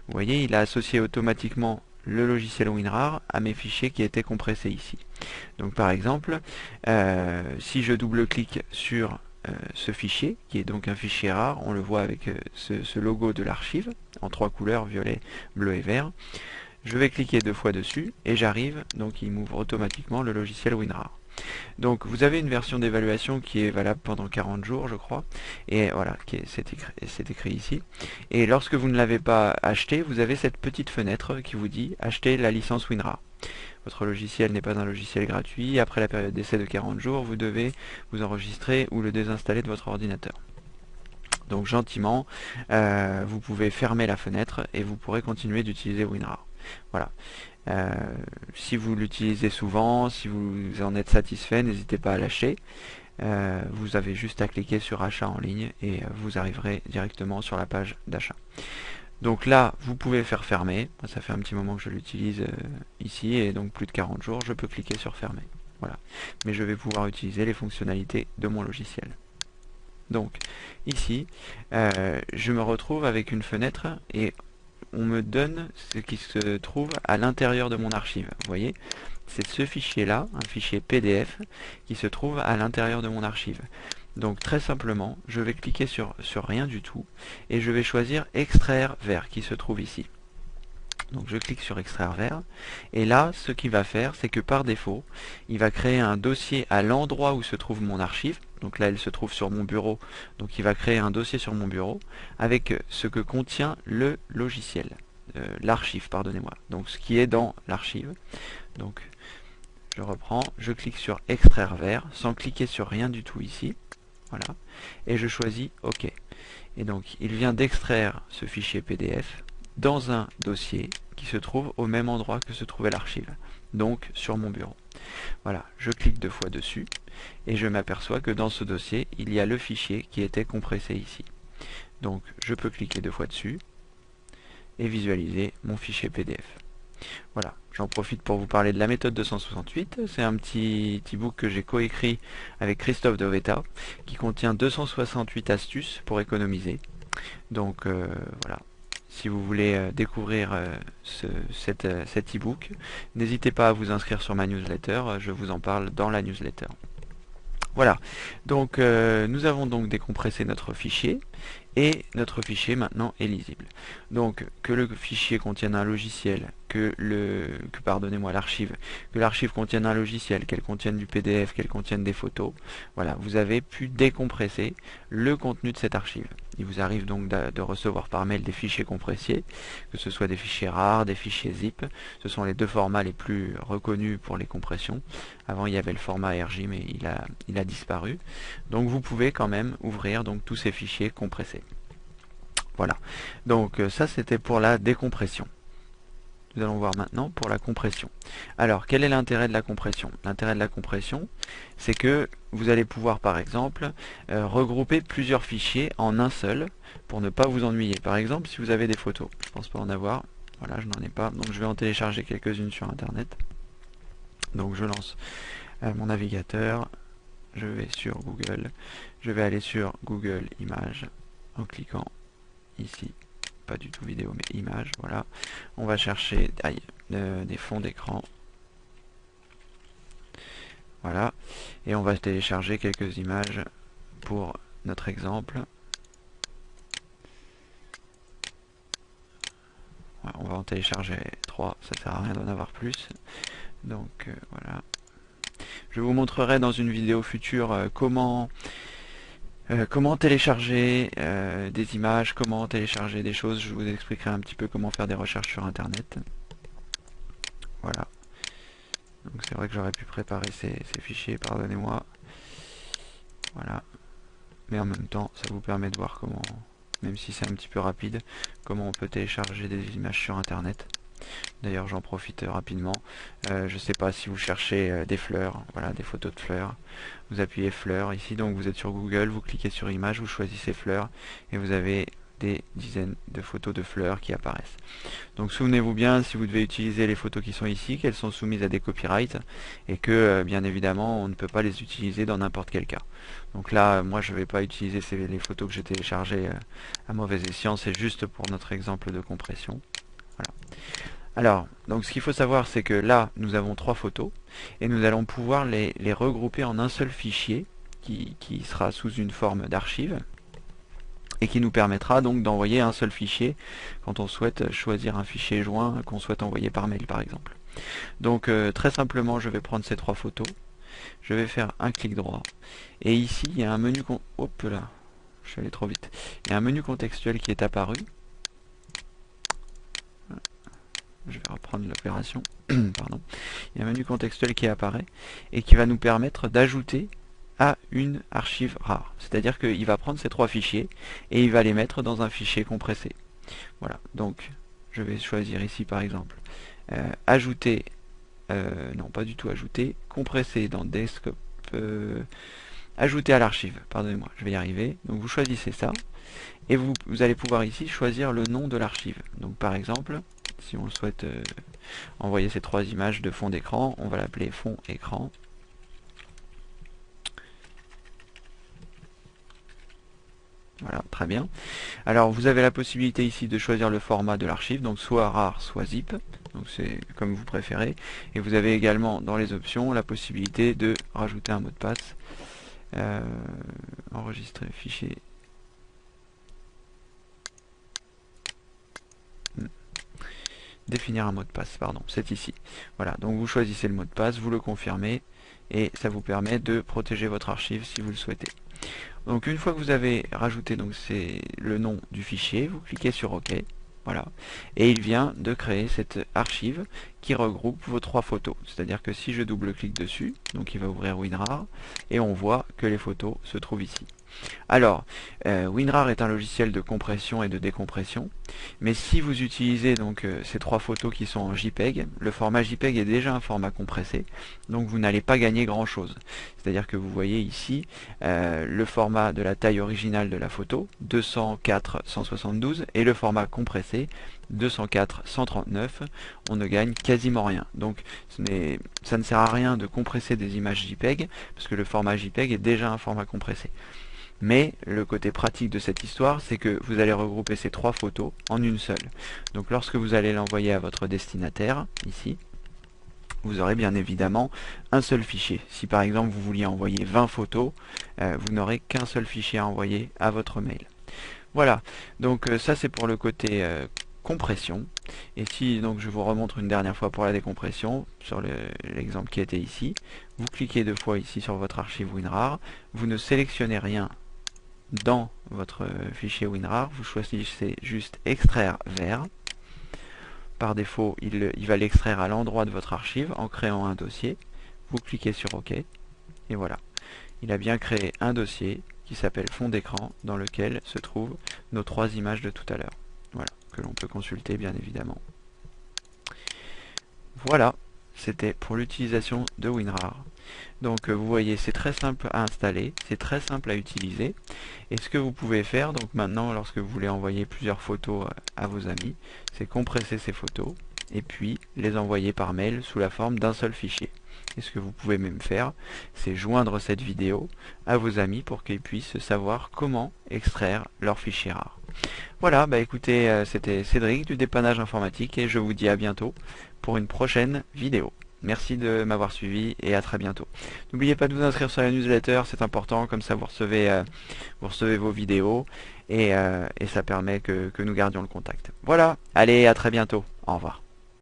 Vous voyez, il a associé automatiquement le logiciel WinRAR à mes fichiers qui étaient compressés ici. Donc par exemple, si je double-clique sur ce fichier, qui est donc un fichier rare, on le voit avec ce logo de l'archive, en 3 couleurs, violet, bleu et vert. Je vais cliquer 2 fois dessus, et j'arrive, donc il m'ouvre automatiquement le logiciel WinRAR. Donc vous avez une version d'évaluation qui est valable pendant 40 jours, je crois, et voilà, c'est écrit ici. Et lorsque vous ne l'avez pas acheté, vous avez cette petite fenêtre qui vous dit acheter la licence WinRAR. Votre logiciel n'est pas un logiciel gratuit. Après la période d'essai de 40 jours, vous devez vous enregistrer ou le désinstaller de votre ordinateur. Donc gentiment, vous pouvez fermer la fenêtre et vous pourrez continuer d'utiliser WinRAR. Voilà. Si vous l'utilisez souvent, si vous en êtes satisfait, n'hésitez pas à l'acheter. Vous avez juste à cliquer sur achat en ligne et vous arriverez directement sur la page d'achat. Donc là, vous pouvez faire fermer. Ça fait un petit moment que je l'utilise ici et donc plus de 40 jours, je peux cliquer sur fermer. Voilà. Mais je vais pouvoir utiliser les fonctionnalités de mon logiciel. Donc ici, je me retrouve avec une fenêtre et on me donne ce qui se trouve à l'intérieur de mon archive. Vous voyez, c'est ce fichier-là, un fichier PDF, qui se trouve à l'intérieur de mon archive. Donc très simplement, je vais cliquer sur rien du tout et je vais choisir extraire vers qui se trouve ici. Donc je clique sur extraire vers et là ce qu'il va faire c'est que par défaut il va créer un dossier à l'endroit où se trouve mon archive. Donc là elle se trouve sur mon bureau, donc il va créer un dossier sur mon bureau avec ce que contient le logiciel, l'archive pardonnez-moi, donc ce qui est dans l'archive. Donc je reprends, je clique sur extraire vers sans cliquer sur rien du tout ici, voilà, et je choisis OK. Et donc il vient d'extraire ce fichier PDF dans un dossier qui se trouve au même endroit que se trouvait l'archive, donc sur mon bureau. Voilà, je clique 2 fois dessus et je m'aperçois que dans ce dossier, il y a le fichier qui était compressé ici. Donc je peux cliquer 2 fois dessus et visualiser mon fichier PDF. Voilà, j'en profite pour vous parler de la méthode 268. C'est un petit e-book que j'ai coécrit avec Christophe Doveta qui contient 268 astuces pour économiser. Donc voilà, si vous voulez découvrir cet e-book, n'hésitez pas à vous inscrire sur ma newsletter, je vous en parle dans la newsletter. Voilà, donc nous avons donc décompressé notre fichier et notre fichier maintenant est lisible. Donc que le fichier contienne un logiciel, pardonnez-moi, l'archive, que l'archive contienne un logiciel, qu'elle contienne du PDF, qu'elle contienne des photos, voilà, vous avez pu décompresser le contenu de cette archive. Il vous arrive donc de recevoir par mail des fichiers compressés, que ce soit des fichiers rares, des fichiers zip. Ce sont les deux formats les plus reconnus pour les compressions. Avant il y avait le format RJ mais il a disparu. Donc vous pouvez quand même ouvrir donc tous ces fichiers compressés. Voilà. Donc ça c'était pour la décompression. Nous allons voir maintenant pour la compression. Alors, quel est l'intérêt de la compression? L'intérêt de la compression, c'est que vous allez pouvoir, par exemple, regrouper plusieurs fichiers en un seul pour ne pas vous ennuyer. Par exemple, si vous avez des photos, je ne pense pas en avoir, voilà, je n'en ai pas, donc je vais en télécharger quelques-unes sur Internet. Donc je lance mon navigateur, je vais sur Google, je vais aller sur Google Images en cliquant ici. Pas du tout vidéo mais image, voilà, on va chercher des fonds d'écran, voilà, et on va télécharger quelques images pour notre exemple. Voilà, on va en télécharger 3, ça sert à rien d'en avoir plus, donc voilà, je vous montrerai dans une vidéo future comment télécharger des images, comment télécharger des choses. Je vous expliquerai un petit peu comment faire des recherches sur internet. Voilà. Donc c'est vrai que j'aurais pu préparer ces fichiers, pardonnez-moi. Voilà. Mais en même temps, ça vous permet de voir comment, même si c'est un petit peu rapide, comment on peut télécharger des images sur internet. D'ailleurs j'en profite rapidement, je sais pas si vous cherchez des fleurs, voilà, des photos de fleurs, vous appuyez fleurs ici, donc vous êtes sur Google, vous cliquez sur images, vous choisissez fleurs et vous avez des dizaines de photos de fleurs qui apparaissent. Donc souvenez-vous bien, si vous devez utiliser les photos qui sont ici, qu'elles sont soumises à des copyrights et que bien évidemment on ne peut pas les utiliser dans n'importe quel cas. Donc là moi je ne vais pas utiliser les photos que j'ai téléchargées à mauvais escient, c'est juste pour notre exemple de compression. Voilà. Alors, donc ce qu'il faut savoir, c'est que là, nous avons 3 photos, et nous allons pouvoir les regrouper en un seul fichier, qui sera sous une forme d'archive, et qui nous permettra donc d'envoyer un seul fichier quand on souhaite choisir un fichier joint qu'on souhaite envoyer par mail par exemple. Donc très simplement, je vais prendre ces 3 photos, je vais faire un clic droit, et ici il y a un menu hop là, je suis allé trop vite. Il y a un menu contextuel qui est apparu. Je vais reprendre l'opération. Pardon. Il y a un menu contextuel qui apparaît et qui va nous permettre d'ajouter à une archive rare. C'est-à-dire qu'il va prendre ces 3 fichiers et il va les mettre dans un fichier compressé. Voilà, donc je vais choisir ici par exemple ajouter, non pas du tout ajouter, compresser dans Desktop, ajouter à l'archive, pardonnez-moi, je vais y arriver. Donc vous choisissez ça et vous allez pouvoir ici choisir le nom de l'archive. Donc par exemple, si on souhaite envoyer ces 3 images de fond d'écran, on va l'appeler fond écran. Voilà, très bien. Alors vous avez la possibilité ici de choisir le format de l'archive, donc soit RAR, soit ZIP, donc c'est comme vous préférez. Et vous avez également dans les options la possibilité de rajouter un mot de passe, enregistrer fichier, définir un mot de passe, pardon, c'est ici. Voilà, donc vous choisissez le mot de passe, vous le confirmez, et ça vous permet de protéger votre archive si vous le souhaitez. Donc une fois que vous avez rajouté donc c'est le nom du fichier, vous cliquez sur OK, voilà, et il vient de créer cette archive qui regroupe vos 3 photos. C'est-à-dire que si je double-clique dessus, donc il va ouvrir WinRAR, et on voit que les photos se trouvent ici. Alors, WinRAR est un logiciel de compression et de décompression, mais si vous utilisez donc ces 3 photos qui sont en JPEG, le format JPEG est déjà un format compressé, donc vous n'allez pas gagner grand chose. C'est-à-dire que vous voyez ici le format de la taille originale de la photo, 204-172, et le format compressé, 204-139, on ne gagne quasiment rien. Donc ça ne sert à rien de compresser des images JPEG, parce que le format JPEG est déjà un format compressé. Mais le côté pratique de cette histoire, c'est que vous allez regrouper ces 3 photos en une seule. Donc lorsque vous allez l'envoyer à votre destinataire, ici, vous aurez bien évidemment un seul fichier. Si par exemple vous vouliez envoyer 20 photos, vous n'aurez qu'un seul fichier à envoyer à votre mail. Voilà, donc ça c'est pour le côté compression. Et si donc je vous remontre une dernière fois pour la décompression, sur l'exemple qui était ici, vous cliquez 2 fois ici sur votre archive WinRAR, vous ne sélectionnez rien dans votre fichier WinRAR, vous choisissez juste extraire vers. Par défaut, il va l'extraire à l'endroit de votre archive en créant un dossier. Vous cliquez sur OK et voilà. Il a bien créé un dossier qui s'appelle fond d'écran dans lequel se trouvent nos 3 images de tout à l'heure. Voilà, que l'on peut consulter bien évidemment. Voilà, c'était pour l'utilisation de WinRAR. Donc vous voyez, c'est très simple à installer, c'est très simple à utiliser. Et ce que vous pouvez faire, donc maintenant, lorsque vous voulez envoyer plusieurs photos à vos amis, c'est compresser ces photos et puis les envoyer par mail sous la forme d'un seul fichier. Et ce que vous pouvez même faire, c'est joindre cette vidéo à vos amis pour qu'ils puissent savoir comment extraire leur fichier rare. Voilà, bah écoutez, c'était Cédric du dépannage informatique et je vous dis à bientôt pour une prochaine vidéo. Merci de m'avoir suivi et à très bientôt. N'oubliez pas de vous inscrire sur la newsletter, c'est important, comme ça vous recevez vos vidéos et ça permet que nous gardions le contact. Voilà, allez, à très bientôt. Au revoir.